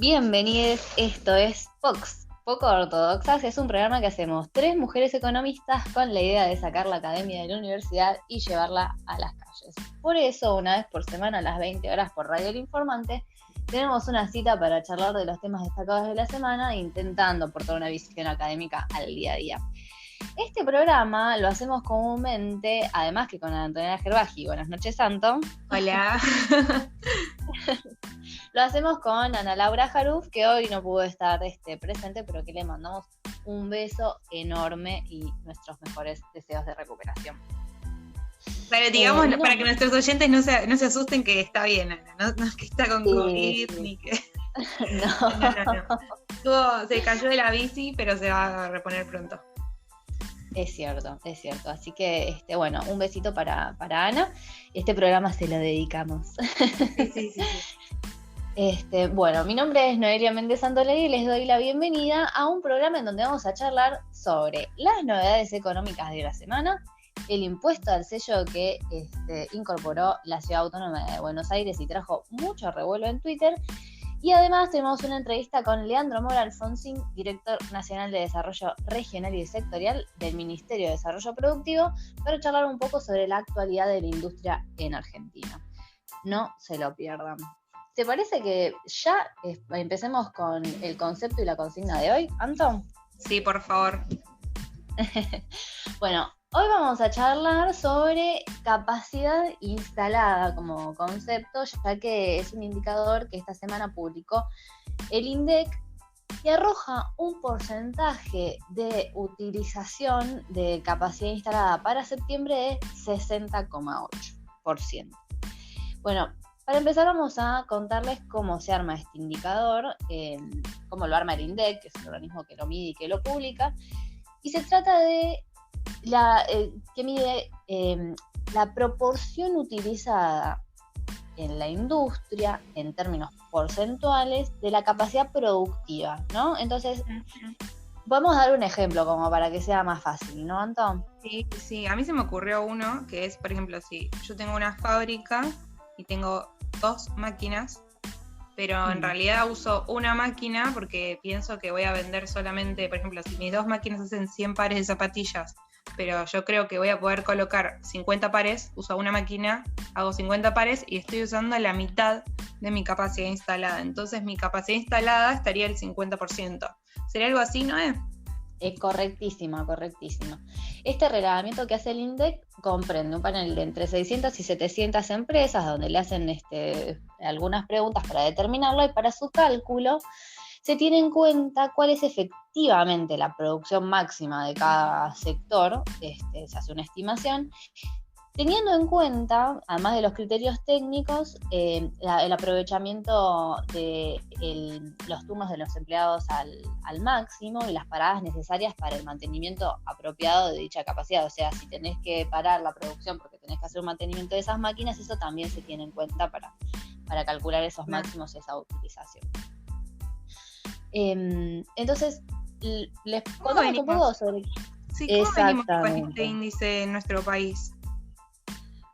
Bienvenidos, esto es Vox, Poco Ortodoxas. Es un programa que hacemos 3 mujeres economistas con la idea de sacar la academia de la universidad y llevarla a las calles. Por eso, una vez por semana a las 20 horas por Radio El Informante, tenemos una cita para charlar de los temas destacados de la semana, intentando aportar una visión académica al día a día. Este programa lo hacemos comúnmente, además que con Antonella Gerbaji. Buenas noches, Santo. Hola. Lo hacemos con Ana Laura Jaruf, que hoy no pudo estar presente, pero que le mandamos un beso enorme y nuestros mejores deseos de recuperación. Pero digamos, para que nuestros oyentes no se asusten, que está bien, Ana, no es que está con COVID, sí. ni que... No. Se cayó de la bici, pero se va a reponer pronto. Es cierto. Así que, bueno, un besito para Ana. Este programa se lo dedicamos. Sí. Bueno, mi nombre es Noelia Méndez Santolari y les doy la bienvenida a un programa en donde vamos a charlar sobre las novedades económicas de la semana, el impuesto al sello que incorporó la Ciudad Autónoma de Buenos Aires y trajo mucho revuelo en Twitter. Y además tenemos una entrevista con Leandro Mora Alfonsín, director nacional de Desarrollo Regional y Sectorial del Ministerio de Desarrollo Productivo, para charlar un poco sobre la actualidad de la industria en Argentina. No se lo pierdan. ¿Te parece que ya empecemos con el concepto y la consigna de hoy, Anton? Sí, por favor. Bueno, hoy vamos a charlar sobre capacidad instalada como concepto, ya que es un indicador que esta semana publicó el INDEC y arroja un porcentaje de utilización de capacidad instalada para septiembre de 60,8%. Bueno, para empezar vamos a contarles cómo se arma este indicador, cómo lo arma el INDEC, que es el organismo que lo mide y que lo publica, y se trata de que mide la proporción utilizada en la industria, en términos porcentuales, de la capacidad productiva, ¿no? Entonces, vamos a dar un ejemplo como para que sea más fácil, ¿no, Anton? Sí, a mí se me ocurrió uno que es, por ejemplo, si yo tengo una fábrica y tengo 2 máquinas, pero en realidad uso una máquina porque pienso que voy a vender solamente, por ejemplo, si mis 2 máquinas hacen 100 pares de zapatillas, pero yo creo que voy a poder colocar 50 pares, uso una máquina, hago 50 pares y estoy usando la mitad de mi capacidad instalada. Entonces mi capacidad instalada estaría el 50%. ¿Sería algo así, no es? Correctísimo. Este relevamiento que hace el INDEC comprende un panel de entre 600 y 700 empresas donde le hacen algunas preguntas para determinarlo, y para su cálculo se tiene en cuenta cuál es efectivamente la producción máxima de cada sector, se hace una estimación, teniendo en cuenta, además de los criterios técnicos, el aprovechamiento de los turnos de los empleados al máximo y las paradas necesarias para el mantenimiento apropiado de dicha capacidad. O sea, si tenés que parar la producción porque tenés que hacer un mantenimiento de esas máquinas, eso también se tiene en cuenta para calcular esos máximos, esa utilización. Entonces, les contamos un poco sobre... Sí, ¿cómo venimos con este índice en nuestro país?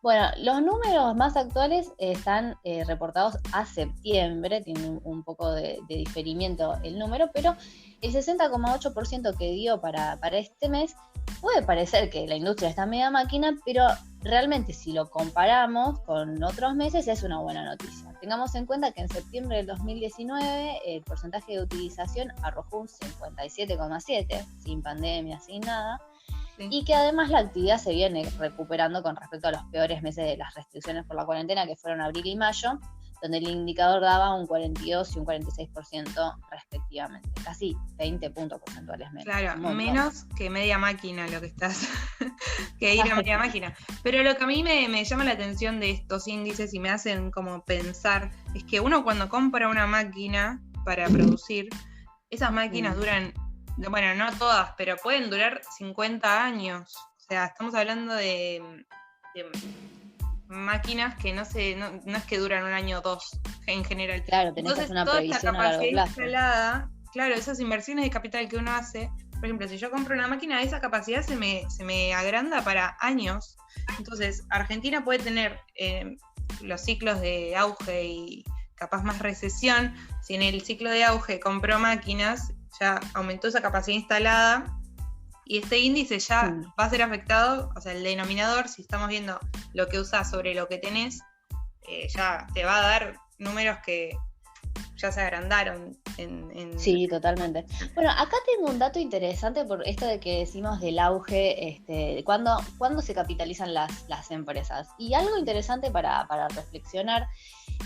Bueno, los números más actuales están reportados a septiembre, tienen un poco de diferimiento el número, pero el 60,8% que dio para este mes puede parecer que la industria está media máquina, pero realmente si lo comparamos con otros meses es una buena noticia. Tengamos en cuenta que en septiembre del 2019 el porcentaje de utilización arrojó un 57,7%, sin pandemia, sin nada. Sí. Y que además la actividad se viene recuperando con respecto a los peores meses de las restricciones por la cuarentena, que fueron abril y mayo, donde el indicador daba un 42 y un 46% respectivamente, casi 20 puntos porcentuales menos. Claro, menos que media máquina lo que estás, que ir a media máquina. Pero lo que a mí me llama la atención de estos índices y me hacen como pensar, es que uno cuando compra una máquina para producir, esas máquinas duran... Bueno, no todas, pero pueden durar 50 años. O sea, estamos hablando de máquinas que no es que duran un año o 2 en general. Claro, tenés que hacer una previsión a largo plazo. Instalada, claro, esas inversiones de capital que uno hace, por ejemplo, si yo compro una máquina, esa capacidad se me agranda para años. Entonces, Argentina puede tener los ciclos de auge y capaz más recesión, si en el ciclo de auge compró máquinas, ya aumentó esa capacidad instalada, y este índice ya va a ser afectado, o sea, el denominador, si estamos viendo lo que usás sobre lo que tenés, ya te va a dar números que ya se agrandaron. Sí, totalmente. Bueno, acá tengo un dato interesante por esto de que decimos del auge, cuándo se capitalizan las empresas. Y algo interesante para reflexionar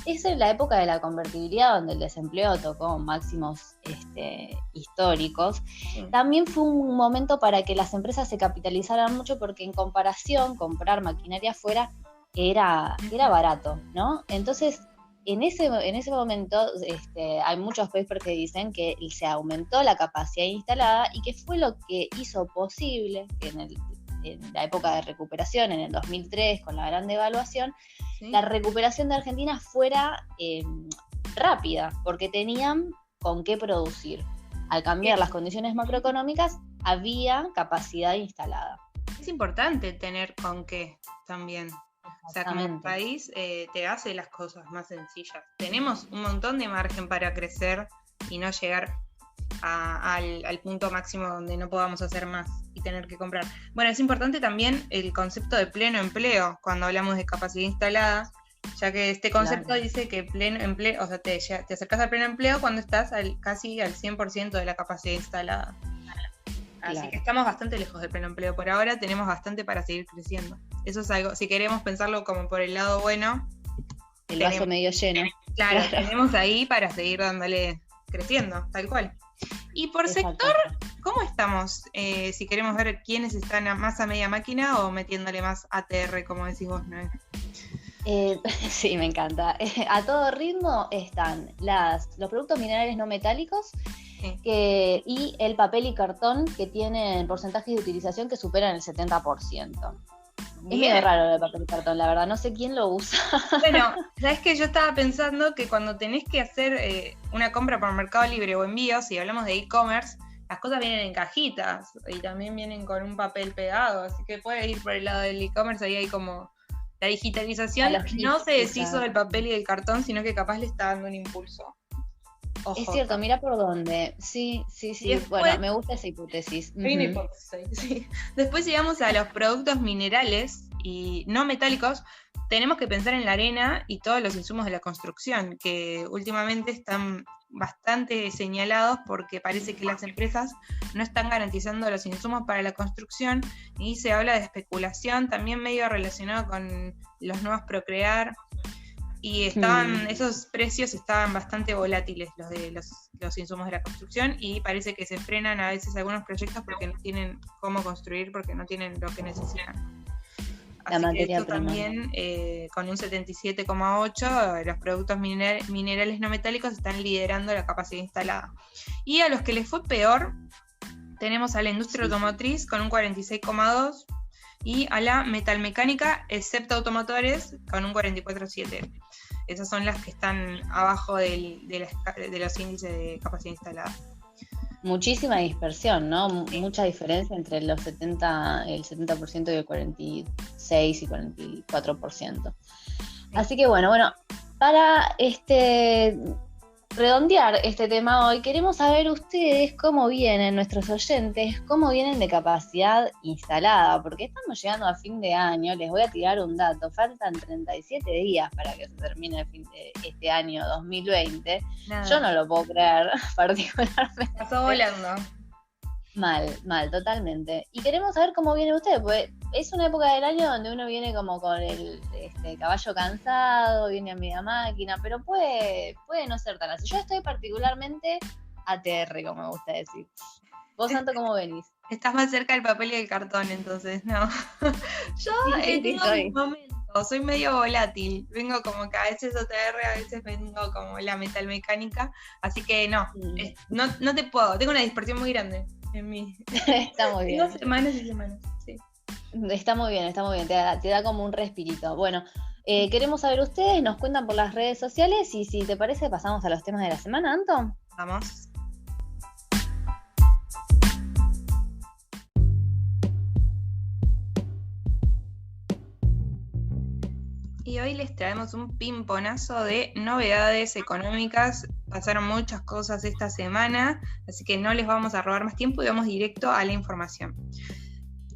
es en la época de la convertibilidad, donde el desempleo tocó máximos históricos. Sí. También fue un momento para que las empresas se capitalizaran mucho, porque en comparación, comprar maquinaria afuera era barato, ¿no? Entonces, en ese momento hay muchos papers que dicen que se aumentó la capacidad instalada y que fue lo que hizo posible que en la época de recuperación, en el 2003, con la gran devaluación, ¿sí?, la recuperación de Argentina fuera rápida, porque tenían con qué producir. Al cambiar las condiciones macroeconómicas, había capacidad instalada. Es importante tener con qué también. O sea, como país te hace las cosas más sencillas. Tenemos un montón de margen para crecer y no llegar al punto máximo donde no podamos hacer más y tener que comprar. Bueno, es importante también el concepto de pleno empleo cuando hablamos de capacidad instalada, ya que este concepto dice que pleno empleo, o sea, te acercas al pleno empleo cuando estás casi al 100% de la capacidad instalada. Así que estamos bastante lejos del pleno empleo. Por ahora tenemos bastante para seguir creciendo. Eso es algo, si queremos pensarlo como por el lado bueno. El vaso medio lleno. Claro, tenemos ahí para seguir dándole creciendo, tal cual. Y por sector, ¿cómo estamos? Si queremos ver quiénes están más a media máquina o metiéndole más ATR, como decís vos, ¿no? Sí, me encanta. A todo ritmo están los productos minerales no metálicos, sí, y el papel y cartón, que tienen porcentajes de utilización que superan el 70%. Bien. Es medio raro el papel y cartón, la verdad, no sé quién lo usa. Bueno, sabes que yo estaba pensando que cuando tenés que hacer una compra por Mercado Libre o envíos, si hablamos de e-commerce, las cosas vienen en cajitas y también vienen con un papel pegado, así que puedes ir por el lado del e-commerce, ahí hay como la digitalización no se deshizo del papel y del cartón, sino que capaz le está dando un impulso. Ojo. Es cierto, mira por dónde. Sí. Después, bueno, me gusta esa hipótesis. Sí. Después llegamos a los productos minerales y no metálicos. Tenemos que pensar en la arena y todos los insumos de la construcción, que últimamente están bastante señalados porque parece que las empresas no están garantizando los insumos para la construcción, y se habla de especulación, también medio relacionado con los nuevos Procrear. Y esos precios estaban bastante volátiles, los de los insumos de la construcción, y parece que se frenan a veces algunos proyectos porque no tienen cómo construir, porque no tienen lo que necesitan. Así que esto también, con un 77,8%, los productos minerales no metálicos están liderando la capacidad instalada. Y a los que les fue peor, tenemos a la industria automotriz con un 46,2%, y a la metalmecánica, excepto automotores, con un 44,7%. Esas son las que están abajo de los índices de capacidad instalada. Muchísima dispersión, ¿no? Mucha diferencia entre el 70% y el 46 y 44%. Así que bueno, para redondear este tema hoy, queremos saber ustedes cómo vienen, nuestros oyentes, cómo vienen de capacidad instalada, porque estamos llegando a fin de año. Les voy a tirar un dato: faltan 37 días para que se termine el fin de este año 2020. Nada. Yo no lo puedo creer, particularmente. Pasó volando. Mal, totalmente. Y queremos saber cómo viene usted, porque es una época del año donde uno viene como con el caballo cansado, viene a media máquina, pero puede no ser tan así. Yo estoy particularmente ATR, como me gusta decir. ¿Vos, Santo, cómo venís? Estás más cerca del papel y del cartón, entonces, ¿no? Yo tengo mis momentos, soy medio volátil. Vengo como que a veces ATR, a veces vengo como la metalmecánica, así que no te puedo, tengo una dispersión muy grande en mí. Está muy bien. Semanas y semanas, sí. Está muy bien, te da como un respirito. Bueno, queremos saber ustedes, nos cuentan por las redes sociales, y si te parece pasamos a los temas de la semana, Anto. Vamos. Y hoy les traemos un pimponazo de novedades económicas. Pasaron muchas cosas esta semana, así que no les vamos a robar más tiempo y vamos directo a la información.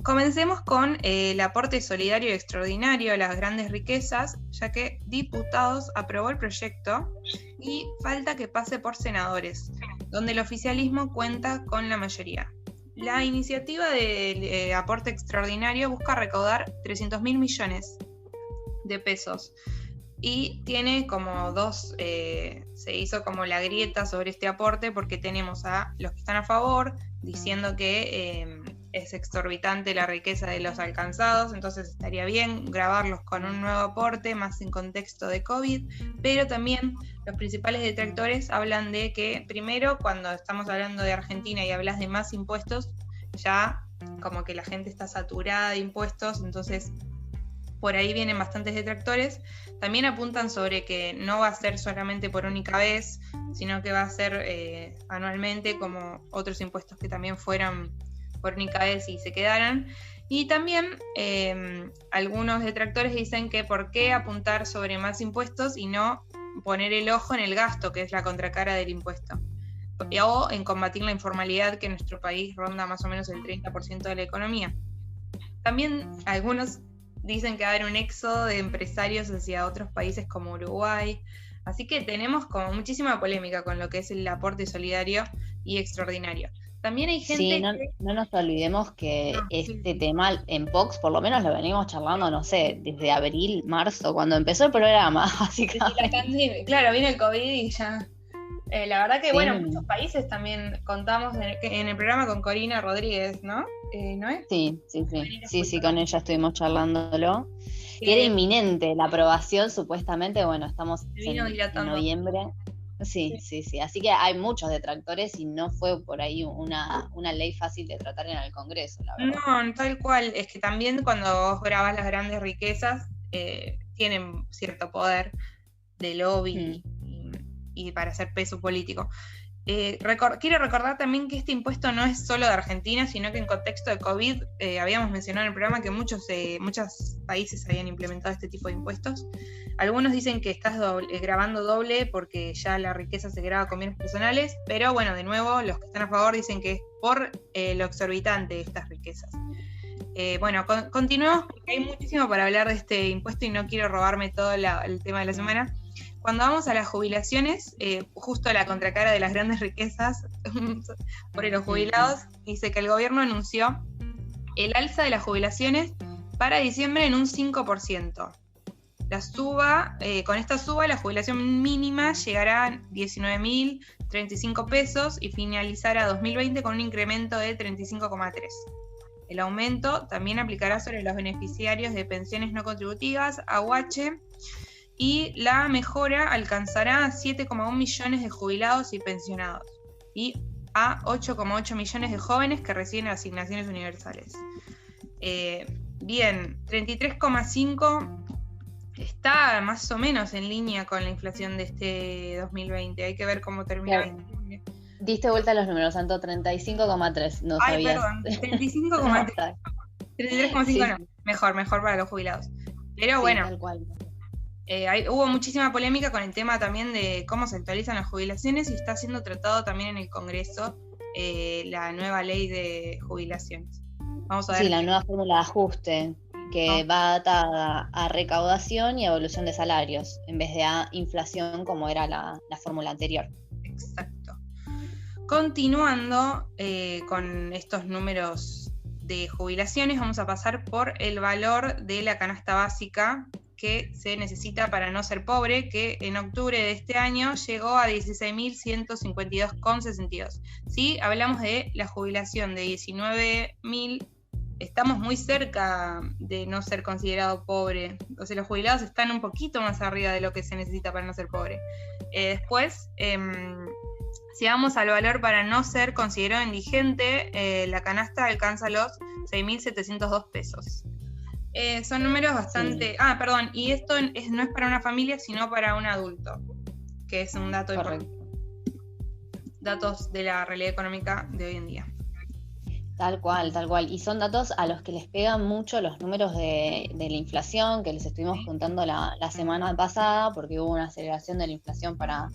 Comencemos con el aporte solidario y extraordinario a las grandes riquezas, ya que diputados aprobó el proyecto y falta que pase por senadores, donde el oficialismo cuenta con la mayoría. La iniciativa de aporte extraordinario busca recaudar 300.000 millones de pesos y tiene como se hizo como la grieta sobre este aporte, porque tenemos a los que están a favor diciendo que es exorbitante la riqueza de los alcanzados, entonces estaría bien grabarlos con un nuevo aporte más en contexto de COVID, pero también los principales detractores hablan de que primero, cuando estamos hablando de Argentina y hablas de más impuestos, ya como que la gente está saturada de impuestos, entonces por ahí vienen bastantes detractores. También apuntan sobre que no va a ser solamente por única vez, sino que va a ser anualmente, como otros impuestos que también fueran por única vez y se quedaran. Y también algunos detractores dicen que por qué apuntar sobre más impuestos y no poner el ojo en el gasto, que es la contracara del impuesto, o en combatir la informalidad, que en nuestro país ronda más o menos el 30% de la economía. También algunos dicen que va a haber un éxodo de empresarios hacia otros países como Uruguay. Así que tenemos como muchísima polémica con lo que es el aporte solidario y extraordinario. También hay gente sí, no nos olvidemos que tema en Vox, por lo menos lo venimos charlando, no sé, desde abril, marzo, cuando empezó el programa, básicamente. Desde la pandemia. Claro, vino el COVID y ya... la verdad que, bueno, muchos países también contamos en el programa con Corina Rodríguez, ¿no? ¿No es? Sí, con ella estuvimos charlándolo. Y era inminente la aprobación, supuestamente, bueno, estamos en noviembre. Sí. Así que hay muchos detractores y no fue por ahí una ley fácil de tratar en el Congreso, la verdad. No, tal cual. Es que también cuando vos grabás las grandes riquezas, tienen cierto poder de lobby y para hacer peso político. Quiero recordar también que este impuesto no es solo de Argentina, sino que en contexto de COVID habíamos mencionado en el programa que muchos países habían implementado este tipo de impuestos. Algunos dicen que estás grabando doble porque ya la riqueza se graba con bienes personales, pero bueno, de nuevo, los que están a favor dicen que es por lo exorbitante de estas riquezas. Bueno, continuemos porque hay muchísimo para hablar de este impuesto y no quiero robarme todo el tema de la semana. Cuando vamos a las jubilaciones, justo la contracara de las grandes riquezas por los jubilados, dice que el gobierno anunció el alza de las jubilaciones para diciembre en un 5%. Con esta suba, la jubilación mínima llegará a 19.035 pesos y finalizará 2020 con un incremento de 35,3. El aumento también aplicará sobre los beneficiarios de pensiones no contributivas, AUH, y la mejora alcanzará a 7,1 millones de jubilados y pensionados y a 8,8 millones de jóvenes que reciben asignaciones universales. Bien, 33,5 está más o menos en línea con la inflación de este 2020. Hay que ver cómo termina. Claro. Diste vuelta a los números, Santo, 35,3, no sabías. Perdón, 35,3. 33,5 sí. No, mejor para los jubilados. Pero sí, bueno, tal cual. Hubo muchísima polémica con el tema también de cómo se actualizan las jubilaciones y está siendo tratado también en el Congreso la nueva ley de jubilaciones. Vamos a ver. Sí, la nueva fórmula de ajuste que va atada a recaudación y a evolución de salarios en vez de a inflación como era la fórmula anterior. Exacto. Continuando con estos números de jubilaciones, vamos a pasar por el valor de la canasta básica que se necesita para no ser pobre, que en octubre de este año llegó a 16.152,62. Si hablamos de la jubilación de 19.000, estamos muy cerca de no ser considerado pobre. O sea, los jubilados están un poquito más arriba de lo que se necesita para no ser pobre. Después, si vamos al valor para no ser considerado indigente, la canasta alcanza los 6.702 pesos. Son números bastante... Sí. Perdón, y esto no es para una familia, sino para un adulto, que es un dato importante. Datos de la realidad económica de hoy en día. Tal cual, tal cual. Y son datos a los que les pegan mucho los números de la inflación que les estuvimos contando la semana pasada, porque hubo una aceleración de la inflación para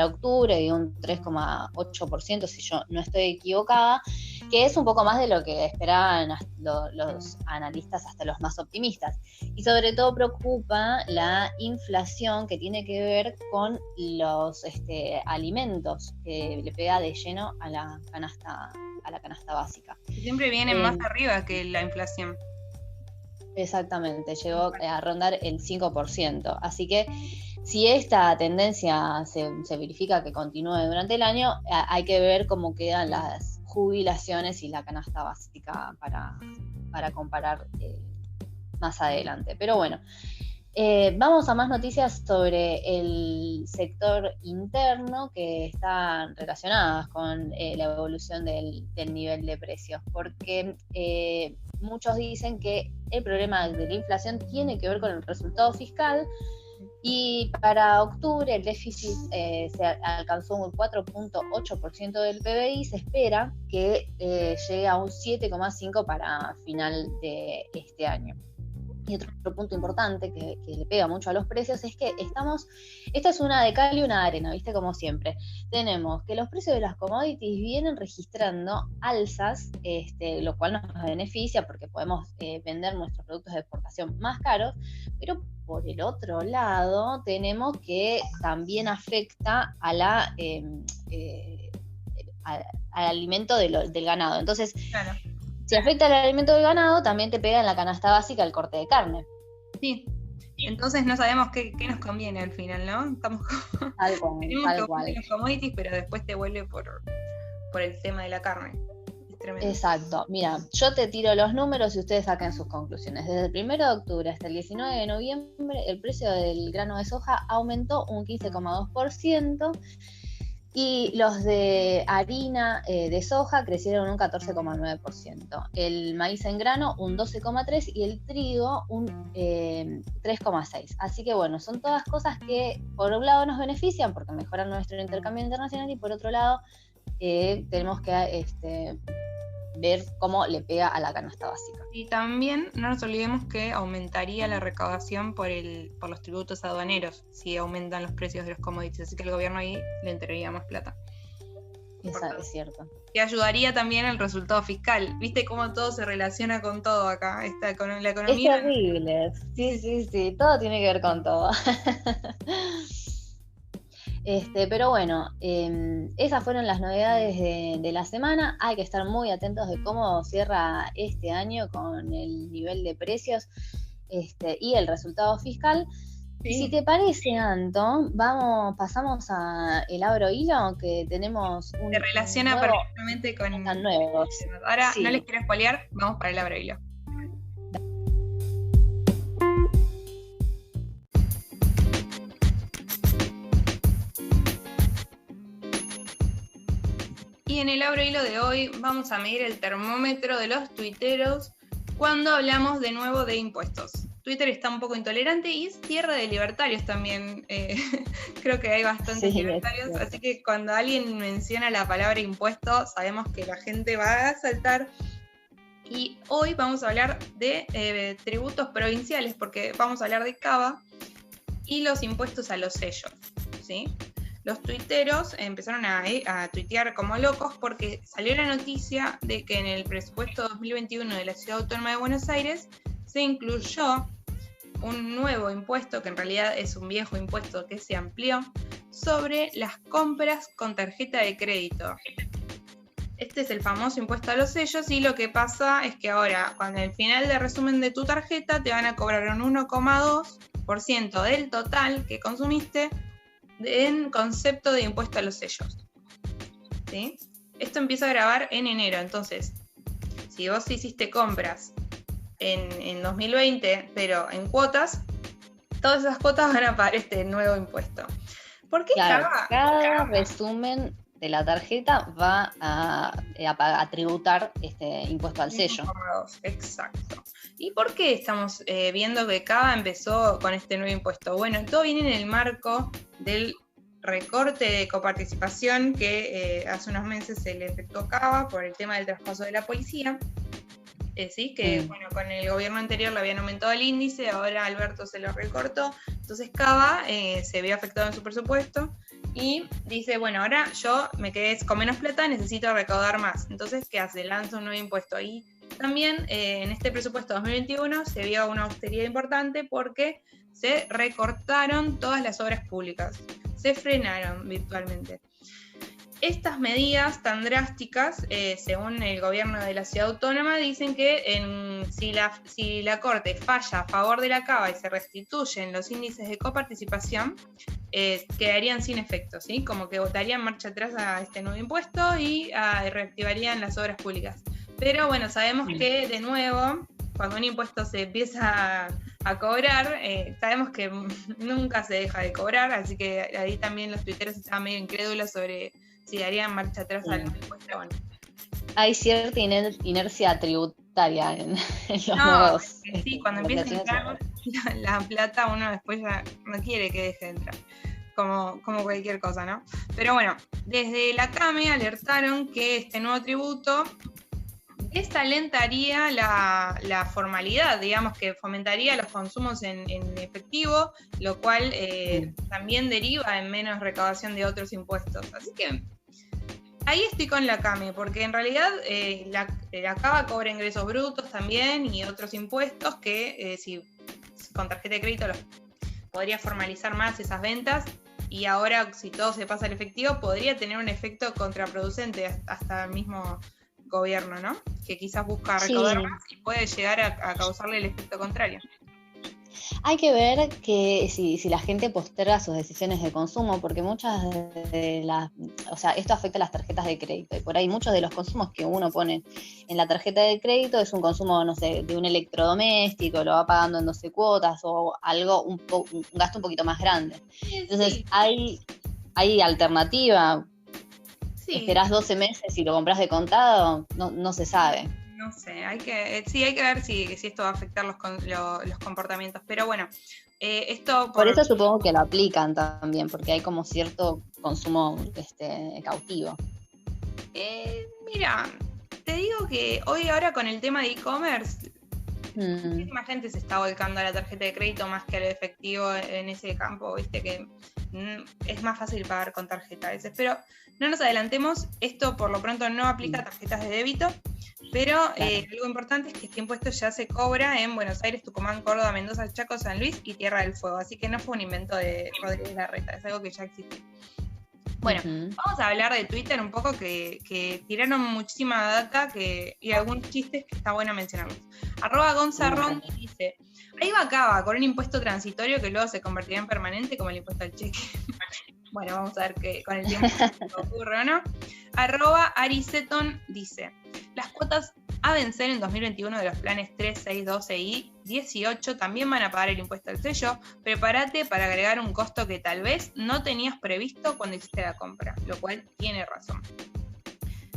octubre de un 3,8%, si yo no estoy equivocada, que es un poco más de lo que esperaban los analistas, hasta los más optimistas. Y sobre todo preocupa la inflación que tiene que ver con los alimentos, que le pega de lleno a la canasta básica. Siempre vienen más arriba que la inflación. Exactamente, llegó a rondar el 5%. Así que si esta tendencia se verifica que continúe durante el año, hay que ver cómo quedan las jubilaciones y la canasta básica para comparar más adelante. Pero bueno, vamos a más noticias sobre el sector interno que están relacionadas con la evolución del nivel de precios, porque muchos dicen que el problema de la inflación tiene que ver con el resultado fiscal, y para octubre el déficit se alcanzó un 4.8% del PBI. Se espera que llegue a un 7,5% para final de este año. Y otro punto importante que le pega mucho a los precios es que esta es una de cal y una de arena, ¿viste? Como siempre. Tenemos que los precios de las commodities vienen registrando alzas, lo cual nos beneficia porque podemos vender nuestros productos de exportación más caros, pero por el otro lado tenemos que también afecta a al alimento del ganado. Entonces, claro, si afecta al alimento del ganado, también te pega en la canasta básica el corte de carne. Sí. Entonces no sabemos qué nos conviene al final, ¿no? Estamos Tal cual. Los commodities, pero después te vuelve por el tema de la carne. Es tremendo. Exacto. Mira, yo te tiro los números y ustedes saquen sus conclusiones. Desde el 1 de octubre hasta el 19 de noviembre, el precio del grano de soja aumentó un 15,2%. Y los de harina de soja crecieron un 14,9%. El maíz en grano un 12,3% y el trigo un 3,6%. Así que bueno, son todas cosas que por un lado nos benefician porque mejoran nuestro intercambio internacional, y por otro lado tenemos que ver cómo le pega a la canasta básica. Y también no nos olvidemos que aumentaría la recaudación por los tributos aduaneros si aumentan los precios de los commodities, así que el gobierno ahí le entregaría más plata. Es cierto. Que ayudaría también al resultado fiscal. ¿Viste cómo todo se relaciona con todo acá? La economía. Es terrible. Sí, todo tiene que ver con todo. Pero bueno, esas fueron las novedades de la semana. Hay que estar muy atentos de cómo cierra este año con el nivel de precios y el resultado fiscal. Sí. Si te parece, Anto, pasamos a el Abrohilo, que tenemos se relaciona perfectamente con nuevos. Ahora sí. No les quiero spoilear, vamos para el Abrohilo. Y en el Abrohilo de hoy vamos a medir el termómetro de los tuiteros cuando hablamos de nuevo de impuestos. Twitter está un poco intolerante y es tierra de libertarios también. Creo que hay bastantes libertarios, así que cuando alguien menciona la palabra impuesto, sabemos que la gente va a saltar. Y hoy vamos a hablar de tributos provinciales, porque vamos a hablar de Cava y los impuestos a los sellos, ¿sí? Los tuiteros empezaron a tuitear como locos porque salió la noticia de que en el presupuesto 2021 de la Ciudad Autónoma de Buenos Aires se incluyó un nuevo impuesto, que en realidad es un viejo impuesto que se amplió, sobre las compras con tarjeta de crédito. Este es el famoso impuesto a los sellos, y lo que pasa es que ahora, cuando al final del resumen de tu tarjeta, te van a cobrar un 1,2% del total que consumiste en concepto de impuesto a los sellos, ¿sí? Esto empieza a grabar en enero, entonces, si vos hiciste compras en 2020, pero en cuotas, todas esas cuotas van a pagar este nuevo impuesto. ¿Por qué cada resumen de la tarjeta va a tributar este impuesto al sello? Exacto. ¿Y por qué estamos viendo que Cava empezó con este nuevo impuesto? Bueno, todo viene en el marco del recorte de coparticipación que hace unos meses se le efectuó Cava por el tema del traspaso de la policía. Sí, que bueno, con el gobierno anterior le habían aumentado el índice, ahora Alberto se lo recortó, entonces Cava se vio afectado en su presupuesto y dice, bueno, ahora yo me quedé con menos plata, necesito recaudar más. Entonces, ¿qué hace? Lanza un nuevo impuesto. Y también en este presupuesto 2021 se vio una austeridad importante porque se recortaron todas las obras públicas, se frenaron virtualmente. Estas medidas tan drásticas, según el gobierno de la ciudad autónoma, dicen que si la Corte falla a favor de la Cava y se restituyen los índices de coparticipación, quedarían sin efecto, ¿sí? Como que votarían marcha atrás a este nuevo impuesto y reactivarían las obras públicas. Pero bueno, sabemos que de nuevo, cuando un impuesto se empieza a cobrar, sabemos que nunca se deja de cobrar, así que ahí también los tuiteros estaban medio incrédulos sobre si darían marcha atrás al impuesto o no. Hay cierta inercia tributaria en los nuevos. Sí, cuando empieza a entrar la plata, uno después ya no quiere que deje de entrar, como cualquier cosa, ¿no? Pero bueno, desde la CAME alertaron que este nuevo tributo desalentaría la formalidad, digamos que fomentaría los consumos en efectivo, lo cual también deriva en menos recaudación de otros impuestos. Así que ahí estoy con la CAME, porque en realidad la Cava cobra ingresos brutos también y otros impuestos que si con tarjeta de crédito podría formalizar más esas ventas, y ahora si todo se pasa al efectivo podría tener un efecto contraproducente hasta el mismo gobierno, ¿no? Que quizás busca recaudar más y puede llegar a causarle el efecto contrario. Hay que ver que si la gente posterga sus decisiones de consumo, porque muchas de esto afecta a las tarjetas de crédito, y por ahí muchos de los consumos que uno pone en la tarjeta de crédito es un consumo, no sé, de un electrodoméstico, lo va pagando en 12 cuotas o algo, un gasto un poquito más grande. Entonces hay alternativa. Sí. Esperás 12 meses y lo compras de contado, no se sabe. No sé, hay que ver si esto va a afectar los comportamientos. Pero bueno, esto... Por eso supongo que lo aplican también, porque hay como cierto consumo cautivo. Mira, te digo que ahora con el tema de e-commerce, muchísima gente se está volcando a la tarjeta de crédito más que al efectivo en ese campo, viste que es más fácil pagar con tarjeta a veces, pero no nos adelantemos, esto por lo pronto no aplica a tarjetas de débito, pero algo importante es que este impuesto ya se cobra en Buenos Aires, Tucumán, Córdoba, Mendoza, Chaco, San Luis y Tierra del Fuego, así que no fue un invento de Rodríguez Larreta, es algo que ya existe. Bueno, vamos a hablar de Twitter un poco, que tiraron muchísima data y algunos chistes que está bueno mencionarlos. @GonzaRondi dice, ahí va Cava con un impuesto transitorio que luego se convertirá en permanente como el impuesto al cheque. Bueno, vamos a ver que con el tiempo ocurre o no. @Ariseton dice, las cuotas a vencer en 2021 de los planes 3, 6, 12 y 18 también van a pagar el impuesto al sello. Prepárate para agregar un costo que tal vez no tenías previsto cuando hiciste la compra, lo cual tiene razón.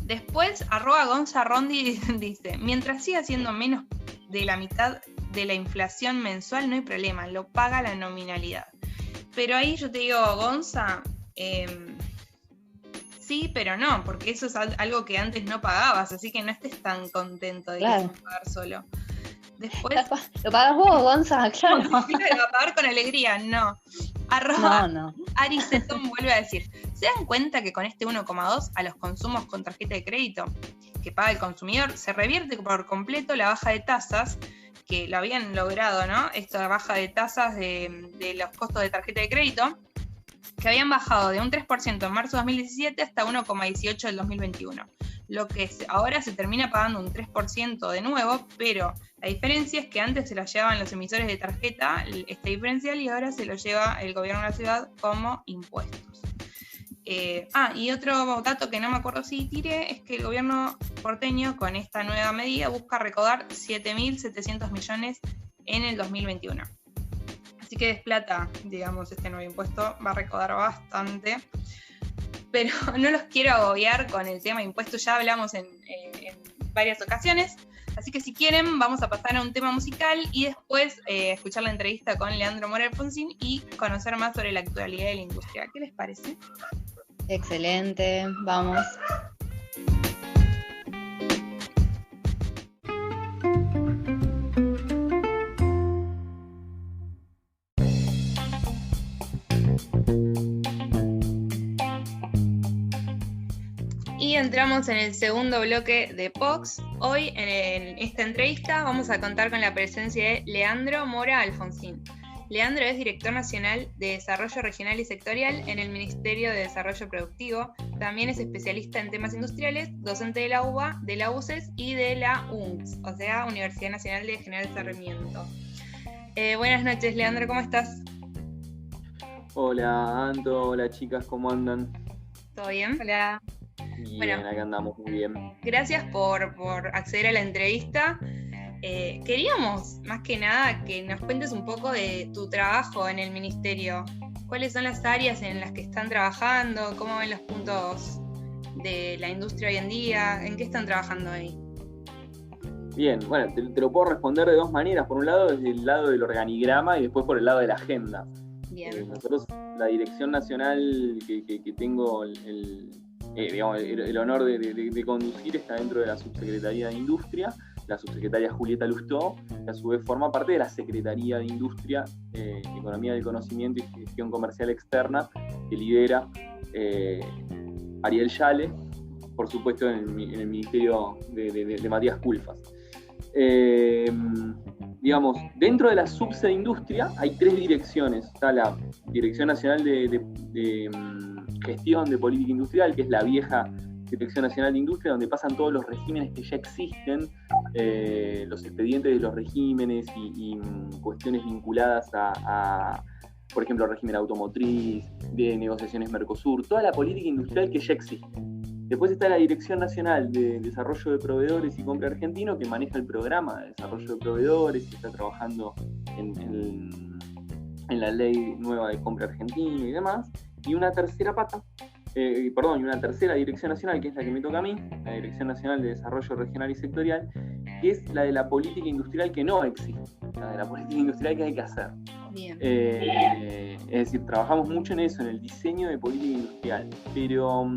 Después, @GonzaRondi dice, mientras siga siendo menos de la mitad de la inflación mensual, no hay problema, lo paga la nominalidad. Pero ahí yo te digo, Gonza, sí, pero no, porque eso es algo que antes no pagabas, así que no estés tan contento de que vas a pagar solo. Después, ¿lo pagas vos, Gonza? Claro. No, lo va a pagar con alegría, no. No. Ariseton vuelve a decir, ¿se dan cuenta que con este 1,2 a los consumos con tarjeta de crédito que paga el consumidor se revierte por completo la baja de tasas que lo habían logrado, ¿no? Esta baja de tasas de los costos de tarjeta de crédito, que habían bajado de un 3% en marzo de 2017 hasta 1,18% del 2021. Lo que ahora se termina pagando un 3% de nuevo, pero la diferencia es que antes se lo llevaban los emisores de tarjeta, este diferencial, y ahora se lo lleva el gobierno de la ciudad como impuestos. Y otro dato que no me acuerdo si tiré es que el gobierno porteño con esta nueva medida busca recaudar 7.700 millones en el 2021. Así que desplata, digamos, este nuevo impuesto, va a recaudar bastante. Pero no los quiero agobiar con el tema de impuestos, ya hablamos en varias ocasiones. Así que si quieren, vamos a pasar a un tema musical y después escuchar la entrevista con Leandro Mora Alfonsín y conocer más sobre la actualidad de la industria. ¿Qué les parece? Excelente, vamos. Y entramos en el segundo bloque de POX. Hoy en esta entrevista vamos a contar con la presencia de Leandro Mora Alfonsín. Leandro es Director Nacional de Desarrollo Regional y Sectorial en el Ministerio de Desarrollo Productivo. También es especialista en temas industriales, docente de la UBA, de la UCES y de la UNCS, o sea, Universidad Nacional de General Sarmiento. Buenas noches, Leandro, ¿cómo estás? Hola, Anto, hola chicas, ¿cómo andan? ¿Todo bien? Hola. Bien, bueno, acá andamos muy bien. Gracias por acceder a la entrevista. Queríamos, más que nada, que nos cuentes un poco de tu trabajo en el ministerio. ¿Cuáles son las áreas en las que están trabajando? ¿Cómo ven los puntos de la industria hoy en día? ¿En qué están trabajando ahí? Bien, bueno, te lo puedo responder de dos maneras. Por un lado, desde el lado del organigrama y después por el lado de la agenda. Bien. Nosotros, la dirección nacional que tengo el honor de conducir está dentro de la Subsecretaría de Industria, la subsecretaria Julieta Lustó, que a su vez forma parte de la Secretaría de Industria, Economía del Conocimiento y Gestión Comercial Externa, que lidera Ariel Yale, por supuesto en el Ministerio de Matías Culfas. Digamos, dentro de la subse de industria hay tres direcciones. Está la Dirección Nacional de Gestión de Política Industrial, que es la vieja Dirección Nacional de Industria, donde pasan todos los regímenes que ya existen, los expedientes de los regímenes y cuestiones vinculadas a, por ejemplo, el régimen automotriz, de negociaciones Mercosur, toda la política industrial que ya existe. Después está la Dirección Nacional de Desarrollo de Proveedores y Compra Argentino, que maneja el programa de desarrollo de proveedores y está trabajando en la ley nueva de Compra Argentino y demás. Y una tercera pata, y una tercera Dirección Nacional, que es la que me toca a mí, la Dirección Nacional de Desarrollo Regional y Sectorial, que es la de la política industrial que no existe, la de la política industrial que hay que hacer. Bien. Es decir, trabajamos mucho en eso, en el diseño de política industrial, pero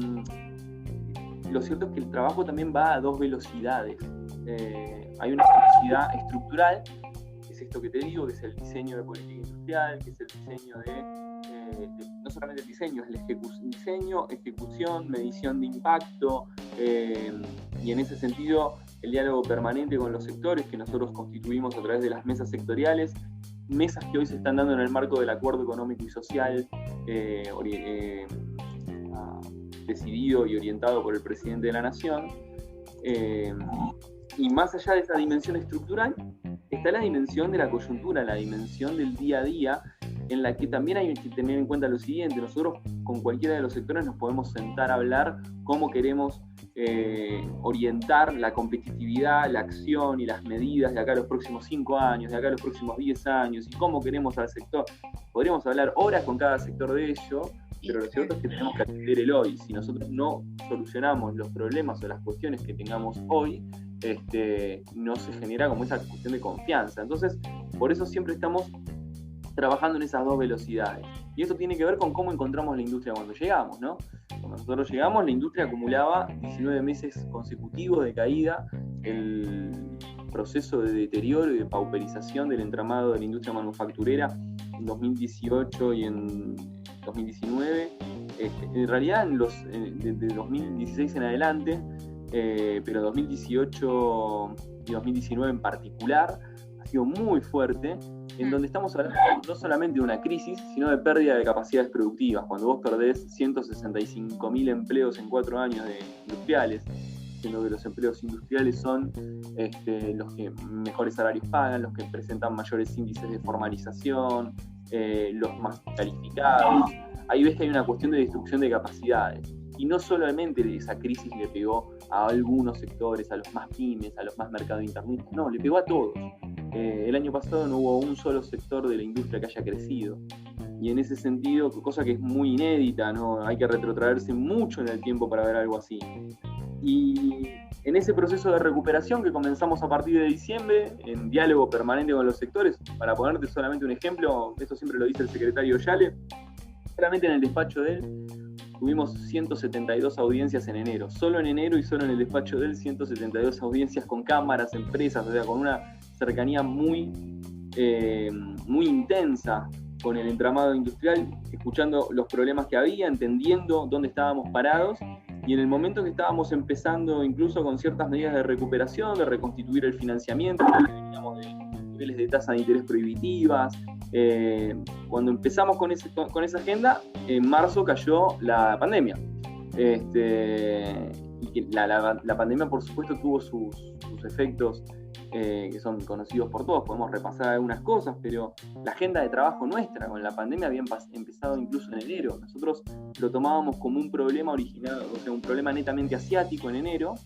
lo cierto es que el trabajo también va a dos velocidades. Hay una velocidad estructural, que es esto que te digo, que es el diseño de política industrial, que es el diseño no solamente el diseño, es el diseño, ejecución, medición de impacto, y en ese sentido el diálogo permanente con los sectores que nosotros constituimos a través de las mesas sectoriales, mesas que hoy se están dando en el marco del Acuerdo Económico y Social decidido y orientado por el presidente de la Nación. Y más allá de esa dimensión estructural, está la dimensión de la coyuntura, la dimensión del día a día, en la que también hay que tener en cuenta lo siguiente: nosotros con cualquiera de los sectores nos podemos sentar a hablar cómo queremos orientar la competitividad, la acción y las medidas de acá a los próximos 5 años, de acá a los próximos 10 años, y cómo queremos al sector. Podríamos hablar horas con cada sector de ello, pero lo cierto es que tenemos que atender el hoy. Si nosotros no solucionamos los problemas o las cuestiones que tengamos hoy, no se genera como esa cuestión de confianza. Entonces, por eso siempre estamos trabajando en esas dos velocidades. Y eso tiene que ver con cómo encontramos la industria cuando llegamos, ¿no? Cuando nosotros llegamos, la industria acumulaba 19 meses consecutivos de caída. El proceso de deterioro y de pauperización del entramado de la industria manufacturera en 2018 y en 2019, en realidad desde 2016 en adelante, pero 2018 y 2019 en particular, ha sido muy fuerte, en donde estamos hablando no solamente de una crisis, sino de pérdida de capacidades productivas. Cuando vos perdés 165.000 empleos en 4 años de industriales, siendo que los empleos industriales son los que mejores salarios pagan, los que presentan mayores índices de formalización, los más calificados, ahí ves que hay una cuestión de destrucción de capacidades. Y no solamente esa crisis le pegó a algunos sectores, a los más pymes, a los más mercado internet, no, le pegó a todos. El año pasado no hubo un solo sector de la industria que haya crecido. Y en ese sentido, cosa que es muy inédita, ¿no? Hay que retrotraerse mucho en el tiempo para ver algo así. Y en ese proceso de recuperación que comenzamos a partir de diciembre, en diálogo permanente con los sectores, para ponerte solamente un ejemplo, esto siempre lo dice el secretario Yale, solamente en el despacho de él tuvimos 172 audiencias en enero. Solo en enero y solo en el despacho de él 172 audiencias con cámaras, empresas, o sea, con una cercanía muy intensa con el entramado industrial, escuchando los problemas que había, entendiendo dónde estábamos parados, y en el momento que estábamos empezando incluso con ciertas medidas de recuperación, de reconstituir el financiamiento, veníamos de niveles de tasa de interés prohibitivas. Cuando empezamos con esa agenda, en marzo cayó la pandemia. Y que la pandemia, por supuesto, tuvo sus efectos que son conocidos por todos. Podemos repasar algunas cosas, pero la agenda de trabajo nuestra con la pandemia había empezado incluso en enero. Nosotros lo tomábamos como un problema originado, o sea, un problema netamente asiático en enero,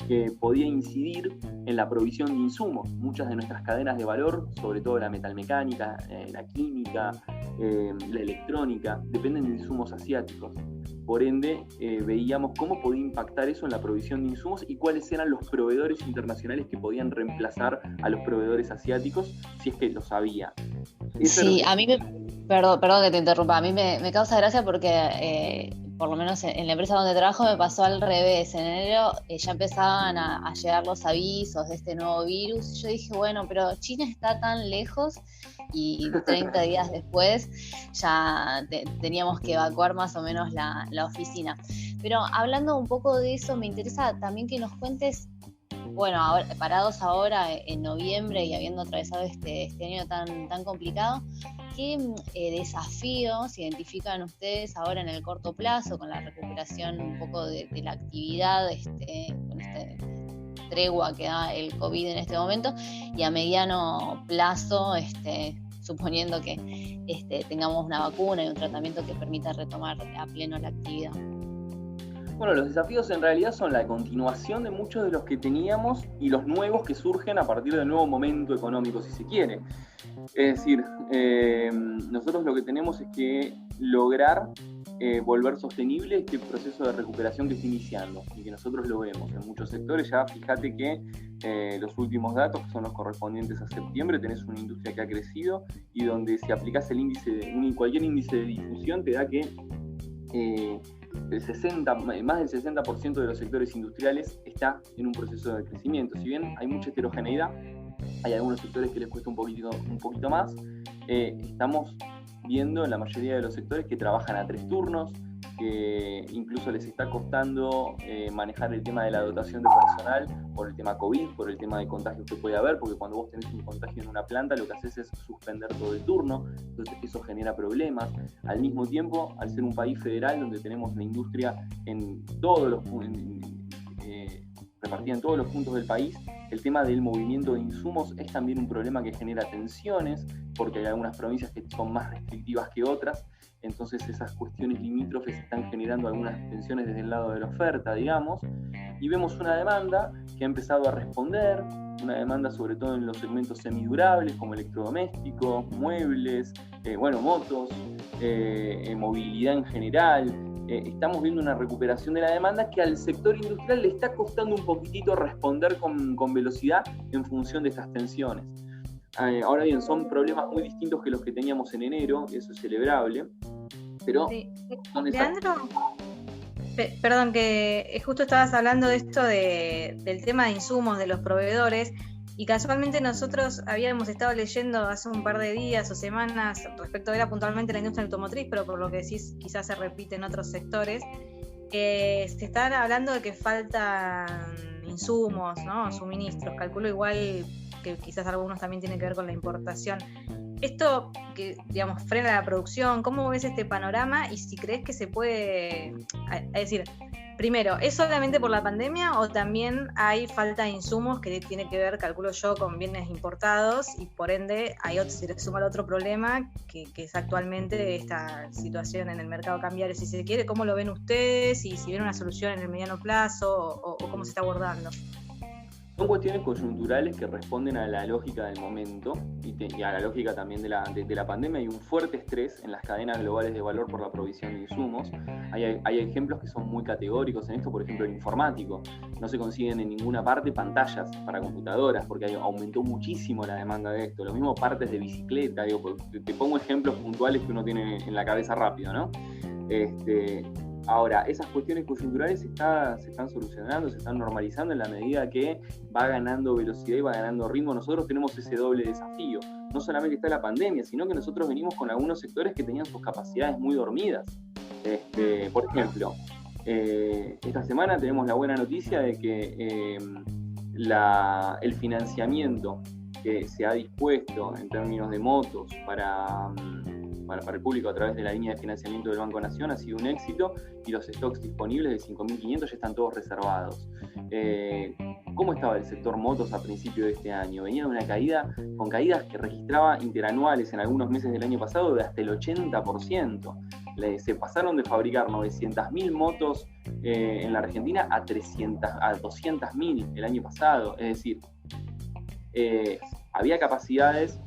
que podía incidir en la provisión de insumos. Muchas de nuestras cadenas de valor, sobre todo la metalmecánica, la química, la electrónica, dependen de insumos asiáticos. Por ende, veíamos cómo podía impactar eso en la provisión de insumos y cuáles eran los proveedores internacionales que podían reemplazar a los proveedores asiáticos, si es que los había. Sí, a mí perdón que te interrumpa, a mí me causa gracia porque por lo menos en la empresa donde trabajo me pasó al revés. En enero ya empezaban a llegar los avisos de este nuevo virus. Yo dije, bueno, pero China está tan lejos, y 30 días después ya teníamos que evacuar más o menos la oficina. Pero hablando un poco de eso, me interesa también que nos cuentes, bueno, ahora, parados ahora en noviembre y habiendo atravesado este año tan complicado, ¿qué desafíos identifican ustedes ahora en el corto plazo con la recuperación un poco de la actividad, con este tregua que da el COVID en este momento, y a mediano plazo, suponiendo que tengamos una vacuna y un tratamiento que permita retomar a pleno la actividad? Bueno, los desafíos en realidad son la continuación de muchos de los que teníamos y los nuevos que surgen a partir del nuevo momento económico, si se quiere. Es decir, nosotros lo que tenemos es que lograr volver sostenible este proceso de recuperación que está iniciando y que nosotros lo vemos en muchos sectores. Ya fíjate que los últimos datos, que son los correspondientes a septiembre, tenés una industria que ha crecido y donde si aplicás cualquier índice de difusión te da que más del 60% de los sectores industriales está en un proceso de crecimiento. Si bien hay mucha heterogeneidad, hay algunos sectores que les cuesta un poquito más, estamos viendo en la mayoría de los sectores que trabajan a 3 turnos, que incluso les está costando manejar el tema de la dotación de personal por el tema COVID, por el tema de contagios que puede haber, porque cuando vos tenés un contagio en una planta lo que haces es suspender todo el turno, entonces eso genera problemas. Al mismo tiempo, al ser un país federal donde tenemos la industria repartida en todos los puntos del país, el tema del movimiento de insumos es también un problema que genera tensiones, porque hay algunas provincias que son más restrictivas que otras, entonces esas cuestiones limítrofes están generando algunas tensiones desde el lado de la oferta, digamos, y vemos una demanda que ha empezado a responder, una demanda sobre todo en los segmentos semidurables como electrodomésticos, muebles, motos, movilidad en general. Estamos viendo una recuperación de la demanda que al sector industrial le está costando un poquitito responder con velocidad en función de estas tensiones. Ahora bien, son problemas muy distintos que los que teníamos en enero, eso es celebrable, pero sí. son Leandro, perdón, que justo estabas hablando de esto del tema de insumos, de los proveedores, y casualmente nosotros habíamos estado leyendo hace un par de días o semanas respecto era puntualmente la industria automotriz, pero por lo que decís quizás se repite en otros sectores, se están hablando de que faltan insumos, ¿no? Suministros, calculo igual que quizás algunos también tienen que ver con la importación. Esto que, digamos, frena la producción, ¿cómo ves este panorama? Y si crees que se puede, es decir, primero, ¿es solamente por la pandemia o también hay falta de insumos que tiene que ver, calculo yo, con bienes importados y por ende se le suma el otro problema que es actualmente esta situación en el mercado cambiario, si se quiere? ¿Cómo lo ven ustedes? Y si ven una solución en el mediano plazo o cómo se está abordando. Son cuestiones coyunturales que responden a la lógica del momento y a la lógica también de la pandemia. Hay un fuerte estrés en las cadenas globales de valor por la provisión de insumos. Hay ejemplos que son muy categóricos en esto, por ejemplo, el informático. No se consiguen en ninguna parte pantallas para computadoras porque aumentó muchísimo la demanda de esto. Lo mismo partes de bicicleta. Te pongo ejemplos puntuales que uno tiene en la cabeza rápido, ¿no? Ahora, esas cuestiones coyunturales se están solucionando, se están normalizando en la medida que va ganando velocidad y va ganando ritmo. Nosotros tenemos ese doble desafío. No solamente está la pandemia, sino que nosotros venimos con algunos sectores que tenían sus capacidades muy dormidas. Por ejemplo, esta semana tenemos la buena noticia de que el financiamiento que se ha dispuesto en términos de motos para el público a través de la línea de financiamiento del Banco Nación ha sido un éxito y los stocks disponibles de 5.500 ya están todos reservados. ¿Cómo estaba el sector motos a principio de este año? Venía de una caída, con caídas que registraba interanuales en algunos meses del año pasado de hasta el 80%. Se pasaron de fabricar 900.000 motos en la Argentina a 200.000 el año pasado. Es decir, había capacidades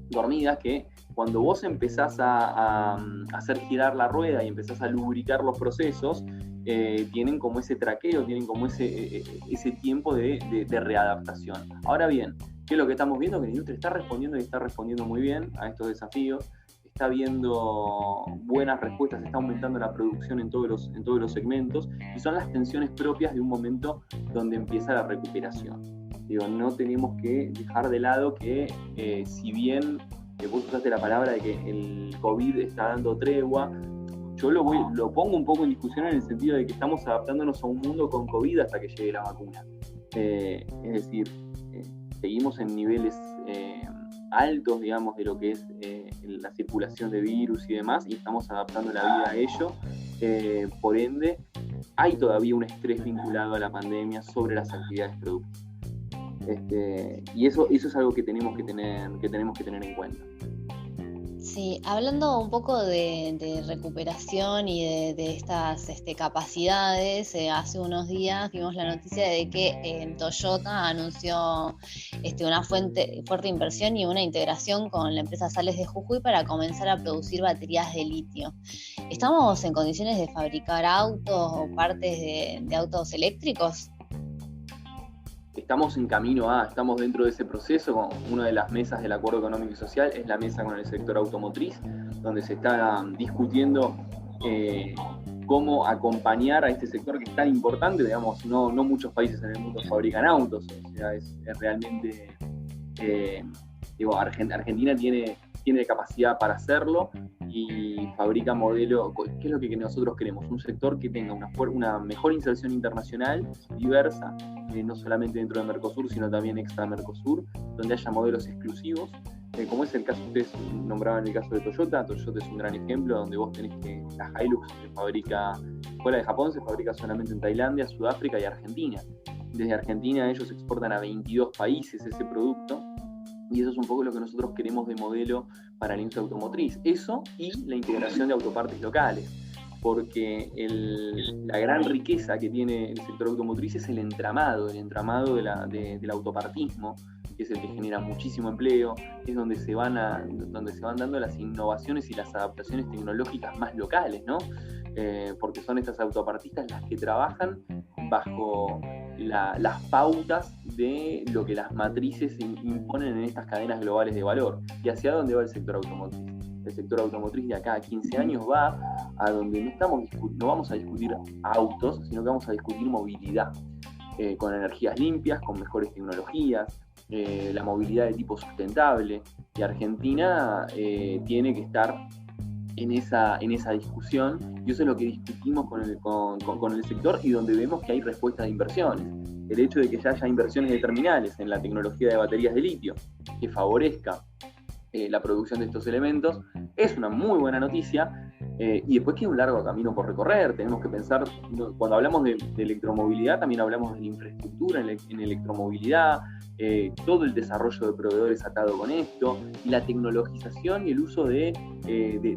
dormidas que cuando vos empezás a hacer girar la rueda y empezás a lubricar los procesos, tienen como ese traqueo, tienen como ese tiempo de readaptación. Ahora bien, ¿qué es lo que estamos viendo? Que la industria está respondiendo y está respondiendo muy bien a estos desafíos, está viendo buenas respuestas, está aumentando la producción en todos los segmentos, y son las tensiones propias de un momento donde empieza la recuperación. No tenemos que dejar de lado que si bien vos usaste la palabra de que el COVID está dando tregua, yo lo pongo un poco en discusión en el sentido de que estamos adaptándonos a un mundo con COVID hasta que llegue la vacuna. Es decir, seguimos en niveles altos, digamos, de lo que es la circulación de virus y demás, y estamos adaptando la vida a ello. Por ende, hay todavía un estrés vinculado a la pandemia sobre las actividades productivas. Y eso es algo que tenemos que tener en cuenta. Sí, hablando un poco de recuperación y de estas capacidades, hace unos días vimos la noticia de que Toyota anunció una fuerte inversión y una integración con la empresa Sales de Jujuy para comenzar a producir baterías de litio. ¿Estamos en condiciones de fabricar autos o partes de autos eléctricos? Estamos en camino estamos dentro de ese proceso. Una de las mesas del Acuerdo Económico y Social es la mesa con el sector automotriz, donde se está discutiendo cómo acompañar a este sector que es tan importante. Digamos, no muchos países en el mundo fabrican autos, o sea, es realmente, Argentina tiene capacidad para hacerlo y fabrica modelos. ¿Qué es lo que nosotros queremos? Un sector que tenga una mejor inserción internacional, diversa, no solamente dentro de Mercosur, sino también extra Mercosur, donde haya modelos exclusivos, como es el caso, ustedes nombraban el caso de Toyota. Toyota es un gran ejemplo, donde vos tenés que la Hilux se fabrica fuera de Japón, se fabrica solamente en Tailandia, Sudáfrica y Argentina. Desde Argentina ellos exportan a 22 países ese producto, y eso es un poco lo que nosotros queremos de modelo para la industria automotriz. Eso y la integración de autopartes locales, porque la gran riqueza que tiene el sector automotriz es el entramado del autopartismo, que es el que genera muchísimo empleo, es donde se van dando las innovaciones y las adaptaciones tecnológicas más locales, ¿no? Porque son estas autopartistas las que trabajan bajo las pautas de lo que las matrices imponen en estas cadenas globales de valor. ¿Y hacia dónde va el sector automotriz? El sector automotriz de acá a 15 años va a donde no vamos a discutir autos, sino que vamos a discutir movilidad, con energías limpias, con mejores tecnologías, la movilidad de tipo sustentable. Y Argentina tiene que estar en esa discusión, y eso es lo que discutimos con el sector, y donde vemos que hay respuesta de inversiones. El hecho de que ya haya inversiones de terminales en la tecnología de baterías de litio que favorezca la producción de estos elementos es una muy buena noticia, y después queda un largo camino por recorrer. Tenemos que pensar, cuando hablamos de electromovilidad, también hablamos de la infraestructura en electromovilidad, todo el desarrollo de proveedores atado con esto, y la tecnologización y el uso de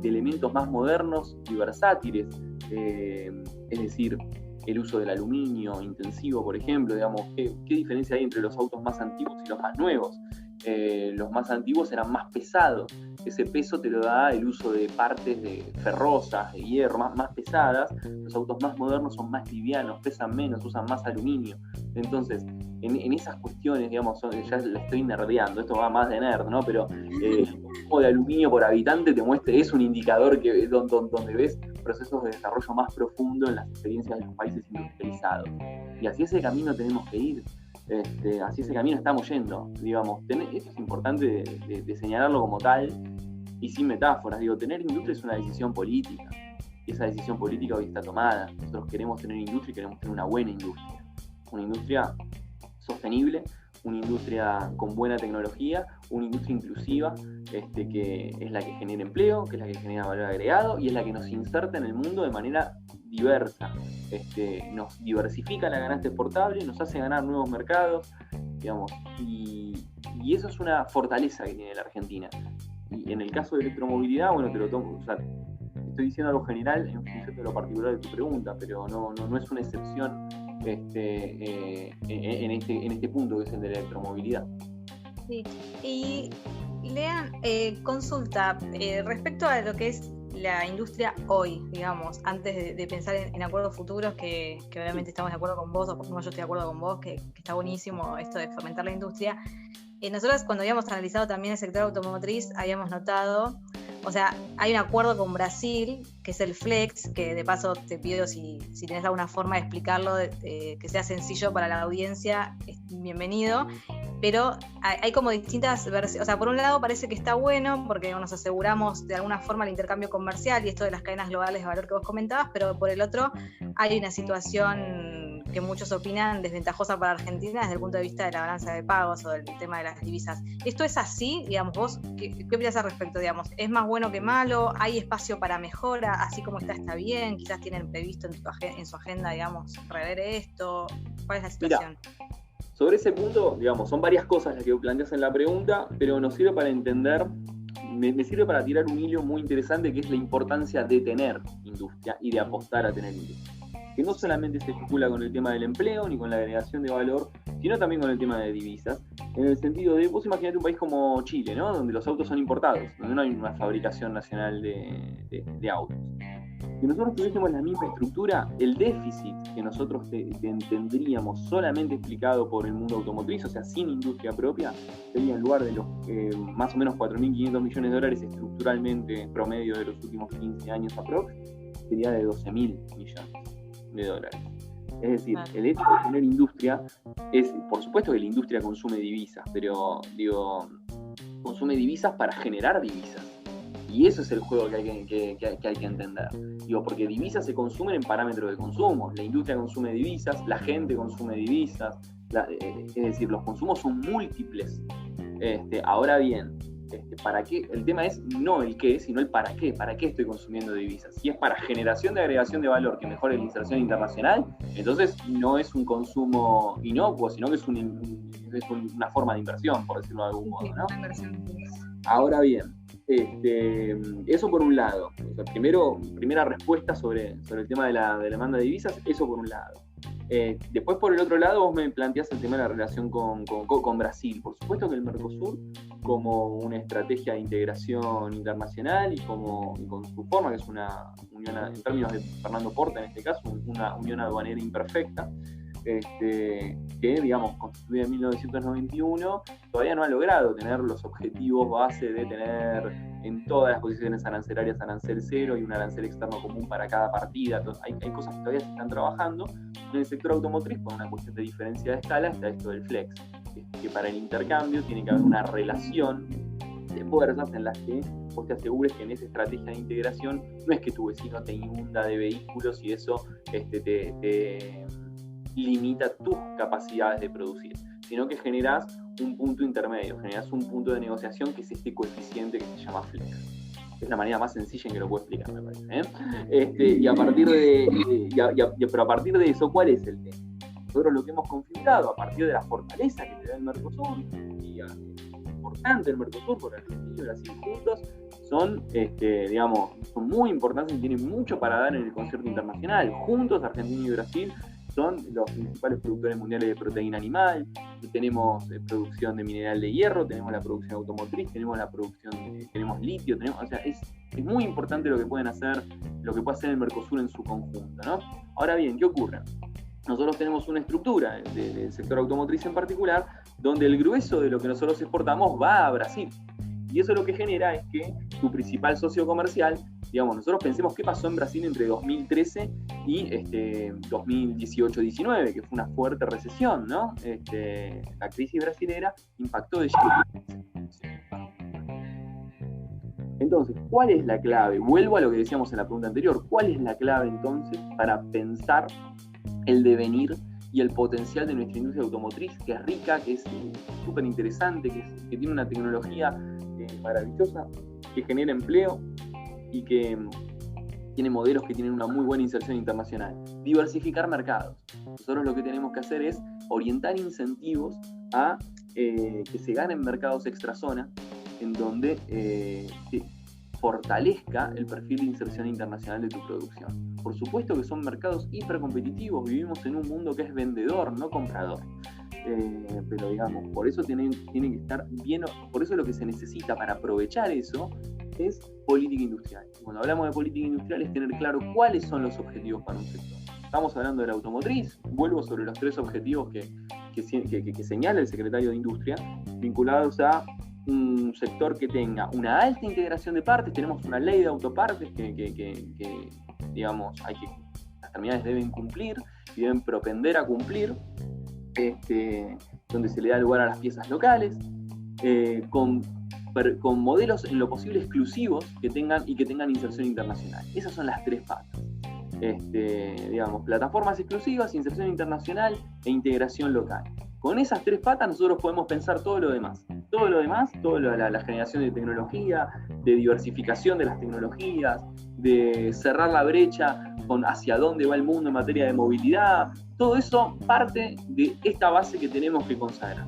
elementos más modernos y versátiles. Es decir, el uso del aluminio intensivo, por ejemplo, digamos, ¿qué diferencia hay entre los autos más antiguos y los más nuevos? Los más antiguos eran más pesados, ese peso te lo da el uso de partes ferrosas, de hierro, más pesadas. Los autos más modernos son más livianos, pesan menos, usan más aluminio. Entonces, en esas cuestiones, digamos, ya la estoy nerdeando, esto va más de nerd, ¿no? Pero el consumo de aluminio por habitante es un indicador donde ves procesos de desarrollo más profundo en las experiencias de los países industrializados. Y así ese camino tenemos que ir. Así ese camino estamos yendo, digamos. Eso es importante de señalarlo como tal y sin metáforas. Digo, tener industria es una decisión política y esa decisión política hoy está tomada. Nosotros queremos tener industria y queremos tener una buena industria sostenible, una industria con buena tecnología, una industria inclusiva, que es la que genera empleo, que es la que genera valor agregado y es la que nos inserta en el mundo de manera diversa. Nos diversifica la ganancia exportable, nos hace ganar nuevos mercados, digamos, y eso es una fortaleza que tiene la Argentina. Y en el caso de electromovilidad, bueno, te lo tomo, o sea, estoy diciendo algo general en función de lo particular de tu pregunta, pero no es una excepción en este punto que es el de la electromovilidad. Sí. Y Lea, consulta, respecto a lo que es la industria hoy, digamos, antes de pensar en acuerdos futuros, que obviamente estamos de acuerdo con vos, o por ejemplo yo estoy de acuerdo con vos, que está buenísimo esto de fomentar la industria. Nosotros cuando habíamos analizado también el sector automotriz, habíamos notado, o sea, hay un acuerdo con Brasil, que es el Flex, que de paso te pido si tenés alguna forma de explicarlo, que sea sencillo para la audiencia, bienvenido. Pero hay como distintas versiones, o sea, por un lado parece que está bueno porque nos aseguramos de alguna forma el intercambio comercial y esto de las cadenas globales de valor que vos comentabas, pero por el otro hay una situación que muchos opinan desventajosa para Argentina desde el punto de vista de la balanza de pagos o del tema de las divisas. ¿Esto es así? Digamos, vos, ¿qué opinas al respecto? Digamos, ¿es más bueno que malo? ¿Hay espacio para mejora? ¿Así como está bien? ¿Quizás tienen previsto en su agenda, digamos, rever esto? ¿Cuál es la situación? Mirá, sobre ese punto, digamos, son varias cosas las que planteas en la pregunta, pero nos sirve para entender, me sirve para tirar un hilo muy interesante que es la importancia de tener industria y de apostar a tener industria. Que no solamente se vincula con el tema del empleo ni con la agregación de valor, sino también con el tema de divisas, en el sentido de, vos imaginate un país como Chile, ¿no? Donde los autos son importados, donde no hay una fabricación nacional de autos. Si nosotros tuviésemos la misma estructura, el déficit que nosotros tendríamos solamente explicado por el mundo automotriz, o sea, sin industria propia, sería en lugar de los más o menos 4.500 millones de dólares estructuralmente promedio de los últimos 15 años aprox, sería de 12.000 millones de dólares. Es decir, el hecho de tener industria es, por supuesto que la industria consume divisas, pero digo, consume divisas para generar divisas. Y eso es el juego que hay que entender. Digo, porque divisas se consumen en parámetros de consumo. La industria consume divisas, la gente consume divisas. Es decir, los consumos son múltiples. Ahora bien, ¿para qué? El tema es no el qué, sino el para qué. ¿Para qué estoy consumiendo divisas? Si es para generación de agregación de valor que mejore la inserción internacional, entonces no es un consumo inocuo, sino que es una forma de inversión, por decirlo de algún modo, ¿no? Ahora bien, eso por un lado. O sea, primera respuesta sobre el tema de la demanda de divisas, eso por un lado. Después, por el otro lado, vos me planteás el tema de la relación con Brasil. Por supuesto que el Mercosur, como una estrategia de integración internacional y con su forma, que es una unión, en términos de Fernando Porta en este caso, una unión aduanera imperfecta, que, digamos, constituida en 1991, todavía no ha logrado tener los objetivos base de tener en todas las posiciones arancelarias arancel cero y un arancel externo común para cada partida. Hay cosas que todavía se están trabajando. En el sector automotriz, por una cuestión de diferencia de escala, está esto del flex, que para el intercambio tiene que haber una relación de fuerzas en las que vos te asegures que en esa estrategia de integración no es que tu vecino te inunda de vehículos y eso te limita tus capacidades de producir, sino que generás un punto intermedio, generás un punto de negociación que es este coeficiente que se llama flex. Es la manera más sencilla en que lo puedo explicar, me parece. Y a partir pero a partir de eso, ¿cuál es el tema? Nosotros lo que hemos configurado a partir de la fortaleza que te da el Mercosur, y importante el Mercosur por Argentina y Brasil juntos, son, digamos, son muy importantes y tienen mucho para dar en el concierto internacional. Juntos, Argentina y Brasil son los principales productores mundiales de proteína animal, tenemos producción de mineral de hierro, tenemos la producción automotriz, tenemos la producción tenemos litio, o sea, es muy importante lo que puede hacer el Mercosur en su conjunto, ¿no? Ahora bien, ¿qué ocurre? Nosotros tenemos una estructura del sector automotriz en particular, donde el grueso de lo que nosotros exportamos va a Brasil. Y eso lo que genera es que tu principal socio comercial, digamos, nosotros pensemos qué pasó en Brasil entre 2013 y 2018-19, que fue una fuerte recesión, ¿no? La crisis brasilera impactó de lleno. Entonces, ¿cuál es la clave? Vuelvo a lo que decíamos en la pregunta anterior. ¿Cuál es la clave entonces para pensar el devenir y el potencial de nuestra industria automotriz, que es rica, que es súper interesante, que tiene una tecnología maravillosa, que genera empleo y que tiene modelos que tienen una muy buena inserción internacional? Diversificar mercados. Nosotros lo que tenemos que hacer es orientar incentivos a que se ganen mercados extrazona, en donde se fortalezca el perfil de inserción internacional de tu producción. Por supuesto que son mercados hipercompetitivos, vivimos en un mundo que es vendedor, no comprador. Pero digamos, por eso tienen que estar bien, por eso lo que se necesita para aprovechar eso es política industrial. Cuando hablamos de política industrial es tener claro cuáles son los objetivos para un sector. Estamos hablando de la automotriz, vuelvo sobre los 3 objetivos que señala el secretario de Industria, vinculados a un sector que tenga una alta integración de partes. Tenemos una ley de autopartes que digamos, las terminales deben cumplir y deben propender a cumplir, donde se le da lugar a las piezas locales, con modelos en lo posible exclusivos que tengan inserción internacional. Esas son las 3 patas. Digamos, plataformas exclusivas, inserción internacional e integración local. Con esas 3 patas nosotros podemos pensar todo lo demás, la generación de tecnología, de diversificación de las tecnologías, de cerrar la brecha con hacia dónde va el mundo en materia de movilidad. Todo eso parte de esta base que tenemos que consagrar.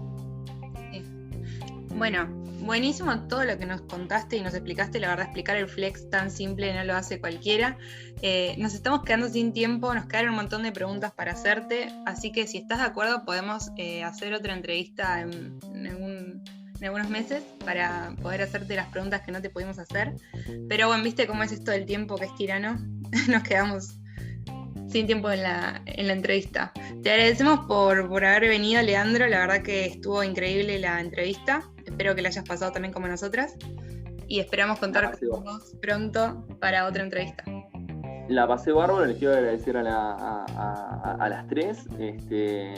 Sí. Bueno, buenísimo todo lo que nos contaste y nos explicaste. La verdad, explicar el flex tan simple no lo hace cualquiera. Nos estamos quedando sin tiempo, nos quedaron un montón de preguntas para hacerte, así que si estás de acuerdo podemos hacer otra entrevista en algunos meses para poder hacerte las preguntas que no te pudimos hacer. Pero bueno, viste cómo es esto del tiempo, que es tirano. Nos quedamos sin tiempo en la entrevista. Te agradecemos por haber venido, Leandro. La verdad que estuvo increíble la entrevista. Espero que la hayas pasado también como nosotras. Y esperamos contar con vos pronto para otra entrevista. La pasé bárbaro, les quiero agradecer a las 3.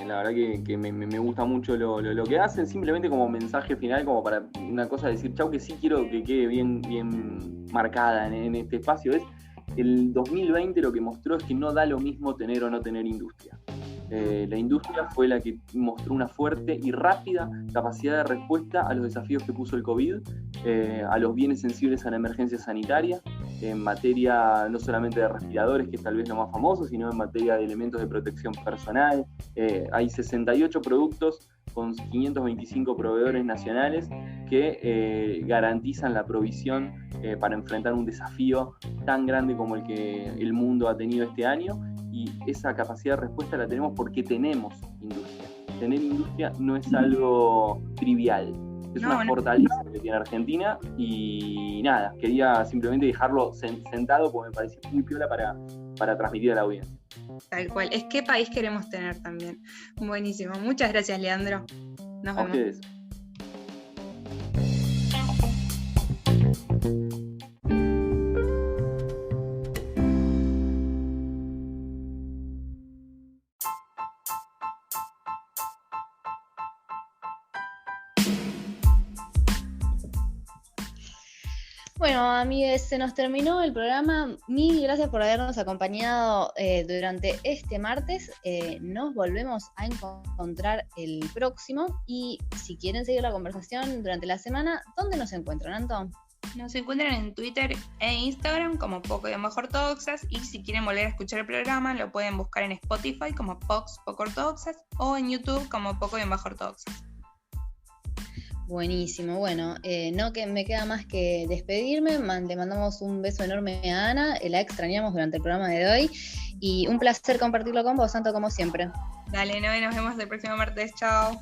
La verdad que me gusta mucho lo que hacen, simplemente como mensaje final, como para una cosa decir chau, que sí quiero que quede bien marcada en este espacio. Es el 2020 lo que mostró es que no da lo mismo tener o no tener industria. La industria fue la que mostró una fuerte y rápida capacidad de respuesta a los desafíos que puso el COVID, a los bienes sensibles a la emergencia sanitaria, en materia no solamente de respiradores, que es tal vez lo más famoso, sino en materia de elementos de protección personal. Hay 68 productos con 525 proveedores nacionales que garantizan la provisión para enfrentar un desafío tan grande como el que el mundo ha tenido este año. Y esa capacidad de respuesta la tenemos porque tenemos industria. Tener industria no es algo trivial, es una fortaleza que tiene Argentina. Y nada, quería simplemente dejarlo sentado porque me pareció muy piola para transmitir a la audiencia. Tal cual, es qué país queremos tener también. Buenísimo, muchas gracias, Leandro. Nos vemos. Ustedes. Bueno, amigues, se nos terminó el programa. Mil gracias por habernos acompañado durante este martes. Nos volvemos a encontrar el próximo. Y si quieren seguir la conversación durante la semana, ¿dónde nos encuentran, Anton? Nos encuentran en Twitter e Instagram como Poco-Ortodoxas. Y si quieren volver a escuchar el programa, lo pueden buscar en Spotify como Poco Ortodoxas o en YouTube como Poco-Ortodoxas. Buenísimo, bueno, no que me queda más que despedirme, le mandamos un beso enorme a Ana, la extrañamos durante el programa de hoy y un placer compartirlo con vos, Santo, como siempre. Dale, nos vemos el próximo martes, chao.